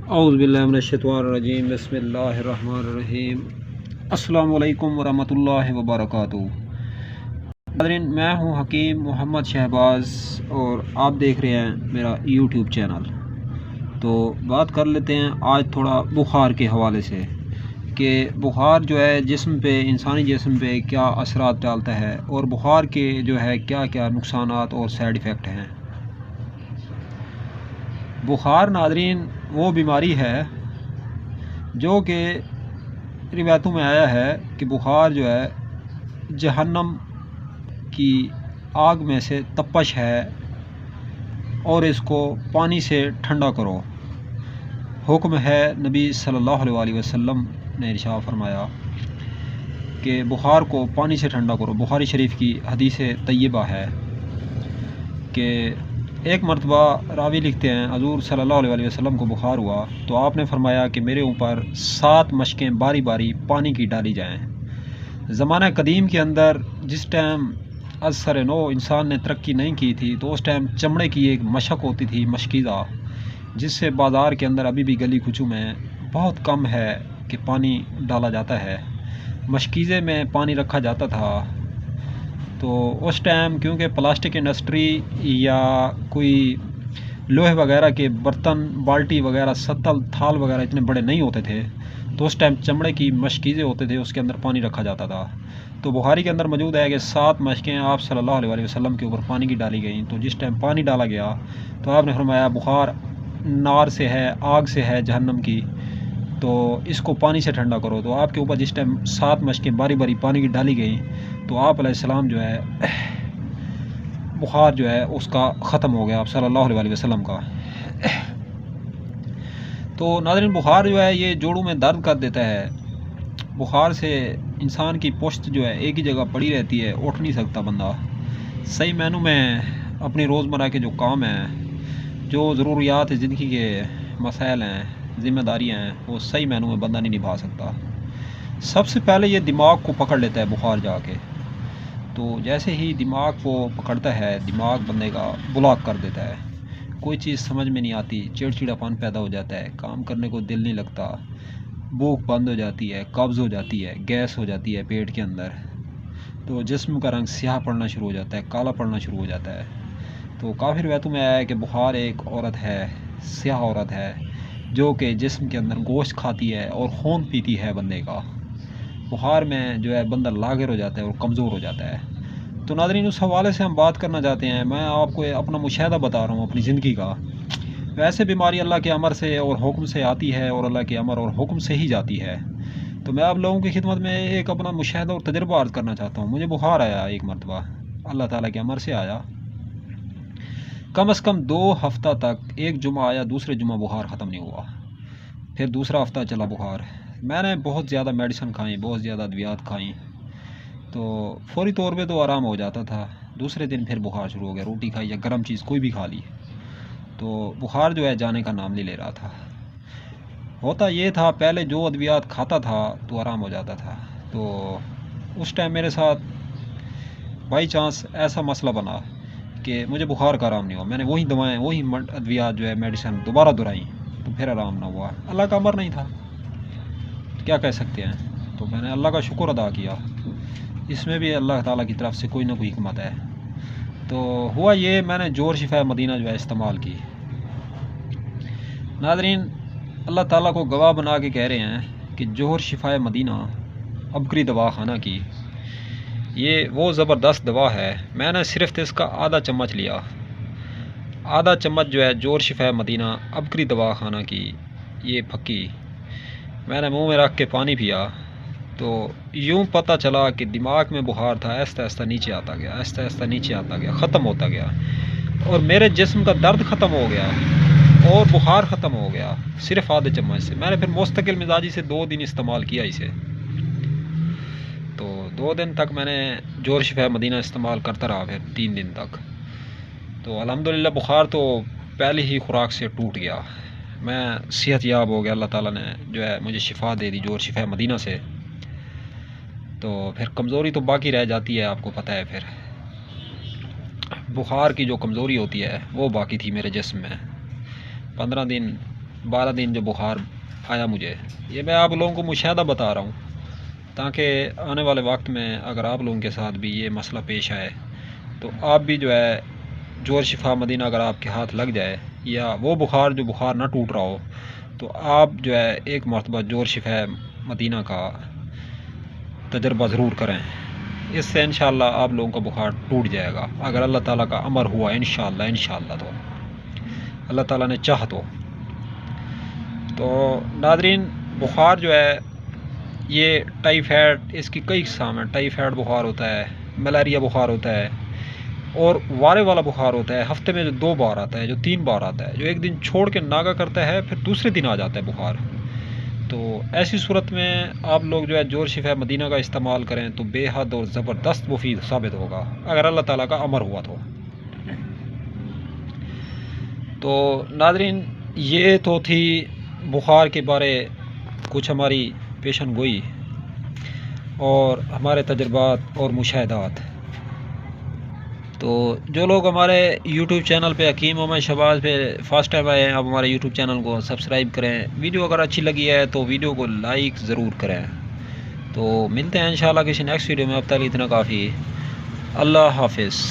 اعوذ باللہ من الشیطان الرجیم، بسم اللہ الرحمن الرحیم۔ السلام علیکم ورحمۃ اللہ وبرکاتہ۔ ناظرین، میں ہوں حکیم محمد شہباز اور آپ دیکھ رہے ہیں میرا یوٹیوب چینل۔ تو بات کر لیتے ہیں آج تھوڑا بخار کے حوالے سے کہ بخار جو ہے جسم پہ، انسانی جسم پہ کیا اثرات ڈالتا ہے اور بخار کے جو ہے کیا کیا نقصانات اور سائیڈ ایفیکٹ ہیں۔ بخار ناظرین وہ بیماری ہے جو کہ روایتوں میں آیا ہے کہ بخار جو ہے جہنم کی آگ میں سے تپش ہے اور اس کو پانی سے ٹھنڈا کرو۔ حکم ہے نبی صلی اللہ علیہ وسلم نے ارشاد فرمایا کہ بخار کو پانی سے ٹھنڈا کرو۔ بخاری شریف کی حدیث طیبہ ہے کہ ایک مرتبہ راوی لکھتے ہیں حضور صلی اللہ علیہ وسلم کو بخار ہوا تو آپ نے فرمایا کہ میرے اوپر 7 مشقیں باری باری پانی کی ڈالی جائیں۔ زمانہ قدیم کے اندر جس ٹائم از سر نو انسان نے ترقی نہیں کی تھی تو اس ٹائم چمڑے کی ایک مشق ہوتی تھی، مشکیزہ، جس سے بازار کے اندر ابھی بھی گلی کوچوں میں بہت کم ہے کہ پانی ڈالا جاتا ہے۔ مشکیزے میں پانی رکھا جاتا تھا تو اس ٹائم کیونکہ پلاسٹک انڈسٹری یا کوئی لوہے وغیرہ کے برتن، بالٹی وغیرہ، سطل، تھال وغیرہ اتنے بڑے نہیں ہوتے تھے تو اس ٹائم چمڑے کی مشکیزیں ہوتے تھے، اس کے اندر پانی رکھا جاتا تھا۔ تو بخاری کے اندر موجود ہے کہ 7 مشقیں آپ صلی اللہ علیہ وسلم کے اوپر پانی کی ڈالی گئیں۔ تو جس ٹائم پانی ڈالا گیا تو آپ نے فرمایا بخار نار سے ہے، آگ سے ہے جہنم کی، تو اس کو پانی سے ٹھنڈا کرو۔ تو آپ کے اوپر جس ٹائم 7 مشقیں باری باری پانی کی ڈالی گئیں تو آپ علیہ السلام جو ہے بخار جو ہے اس کا ختم ہو گیا، آپ صلی اللہ علیہ وسلم کا۔ تو ناظرین، بخار جو ہے یہ جوڑوں میں درد کر دیتا ہے۔ بخار سے انسان کی پشت جو ہے ایک ہی جگہ پڑی رہتی ہے، اٹھ نہیں سکتا بندہ۔ صحیح معنوں میں اپنی روزمرہ کے جو کام ہیں، جو ضروریات زندگی کے مسائل ہیں، ذمہ داریاں ہیں، وہ صحیح معنوں میں بندہ نہیں نبھا سکتا۔ سب سے پہلے یہ دماغ کو پکڑ لیتا ہے بخار جا کے۔ تو جیسے ہی دماغ کو پکڑتا ہے، دماغ بندے کا بلاک کر دیتا ہے، کوئی چیز سمجھ میں نہیں آتی، چڑچڑاپن پیدا ہو جاتا ہے، کام کرنے کو دل نہیں لگتا، بھوک بند ہو جاتی ہے، قبض ہو جاتی ہے، گیس ہو جاتی ہے پیٹ کے اندر، تو جسم کا رنگ سیاہ پڑنا شروع ہو جاتا ہے، کالا پڑنا شروع ہو جاتا ہے۔ تو کافی روایتوں میں آیا ہے کہ بخار ایک عورت ہے، سیاہ عورت ہے، جو کہ جسم کے اندر گوشت کھاتی ہے اور خون پیتی ہے بندے کا۔ بخار میں جو ہے بندہ لاغر ہو جاتا ہے اور کمزور ہو جاتا ہے۔ تو ناظرین، اس حوالے سے ہم بات کرنا چاہتے ہیں، میں آپ کو اپنا مشاہدہ بتا رہا ہوں اپنی زندگی کا۔ ویسے بیماری اللہ کے امر سے اور حکم سے آتی ہے اور اللہ کے امر اور حکم سے ہی جاتی ہے۔ تو میں آپ لوگوں کی خدمت میں ایک اپنا مشاہدہ اور تجربہ عرض کرنا چاہتا ہوں۔ مجھے بخار آیا ایک مرتبہ، اللہ تعالیٰ کے امر سے آیا۔ کم از کم 2 ہفتہ تک ایک جمعہ آیا، دوسرے جمعہ بخار ختم نہیں ہوا، پھر دوسرا ہفتہ چلا بخار۔ میں نے بہت زیادہ میڈیسن کھائیں، بہت زیادہ ادویات کھائیں، تو فوری طور پہ تو آرام ہو جاتا تھا، دوسرے دن پھر بخار شروع ہو گیا۔ روٹی کھائی یا گرم چیز کوئی بھی کھا لی تو بخار جو ہے جانے کا نام نہیں لے رہا تھا۔ ہوتا یہ تھا پہلے جو ادویات کھاتا تھا تو آرام ہو جاتا تھا، تو اس ٹائم میرے ساتھ بائی چانس ایسا مسئلہ بنا کہ مجھے بخار کا آرام نہیں ہوا۔ میں نے وہی دوائیں، وہی ادویات جو ہے میڈیسن دوبارہ دہرائیں تو پھر آرام نہ ہوا۔ اللہ کا امر نہیں تھا، کیا کہہ سکتے ہیں۔ تو میں نے اللہ کا شکر ادا کیا، اس میں بھی اللہ تعالیٰ کی طرف سے کوئی نہ کوئی حکمت ہے۔ تو ہوا یہ، میں نے جوہر شفا مدینہ جو ہے استعمال کی۔ ناظرین، اللہ تعالیٰ کو گواہ بنا کے کہہ رہے ہیں کہ جوہر شفا مدینہ عبقری دوا خانہ کی یہ وہ زبردست دوا ہے۔ میں نے صرف اس کا آدھا چمچ لیا، آدھا چمچ جو ہے جوہر شفا مدینہ عبقری دوا خانہ کی یہ پھکی، میں نے منہ میں رکھ کے پانی پیا تو یوں پتہ چلا کہ دماغ میں بخار تھا آہستہ آہستہ نیچے آتا گیا، آہستہ آہستہ نیچے آتا گیا، ختم ہوتا گیا، اور میرے جسم کا درد ختم ہو گیا اور بخار ختم ہو گیا صرف آدھے چمچ سے۔ میں نے پھر مستقل مزاجی سے 2 دن استعمال کیا اسے، تو 2 دن تک میں نے جوہر شفا مدینہ استعمال کرتا رہا، پھر 3 دن تک تو الحمدللہ بخار تو پہلی ہی خوراک سے ٹوٹ گیا، میں صحت یاب ہو گیا۔ اللہ تعالیٰ نے جو ہے مجھے شفا دے دی جوہر شفا مدینہ سے۔ تو پھر کمزوری تو باقی رہ جاتی ہے، آپ کو پتہ ہے، پھر بخار کی جو کمزوری ہوتی ہے وہ باقی تھی میرے جسم میں۔ 15 دن 12 دن جو بخار آیا مجھے، یہ میں آپ لوگوں کو مشاہدہ بتا رہا ہوں تاکہ آنے والے وقت میں اگر آپ لوگوں کے ساتھ بھی یہ مسئلہ پیش آئے تو آپ بھی جو ہے جور شفا مدینہ اگر آپ کے ہاتھ لگ جائے، یا وہ بخار جو بخار نہ ٹوٹ رہا ہو، تو آپ جو ہے ایک مرتبہ جور شفا مدینہ کا تجربہ ضرور کریں۔ اس سے انشاءاللہ آپ لوگوں کا بخار ٹوٹ جائے گا اگر اللہ تعالیٰ کا امر ہوا، انشاءاللہ تو اللہ تعالیٰ نے چاہ تو ناظرین، بخار جو ہے یہ ٹائیفائڈ، اس کی کئی اقسام ہیں۔ ٹائیفائڈ بخار ہوتا ہے، ملیریا بخار ہوتا ہے، اور وارے والا بخار ہوتا ہے، ہفتے میں جو 2 بار آتا ہے، جو 3 بار آتا ہے، جو ایک دن چھوڑ کے ناگا کرتا ہے پھر دوسرے دن آ جاتا ہے بخار۔ تو ایسی صورت میں آپ لوگ جو ہے جور شفا مدینہ کا استعمال کریں تو بے حد اور زبردست مفید ثابت ہوگا اگر اللہ تعالیٰ کا امر ہوا تو ناظرین، یہ تو تھی بخار کے بارے کچھ ہماری پیشن گوئی اور ہمارے تجربات اور مشاہدات۔ تو جو لوگ ہمارے یوٹیوب چینل پہ حکیم محمد شہباز پہ فرسٹ ٹائم آئے ہیں، آپ ہمارے یوٹیوب چینل کو سبسکرائب کریں، ویڈیو اگر اچھی لگی ہے تو ویڈیو کو لائک ضرور کریں۔ تو ملتے ہیں انشاءاللہ کسی نیکسٹ ویڈیو میں، اب تک اتنا کافی۔ اللہ حافظ۔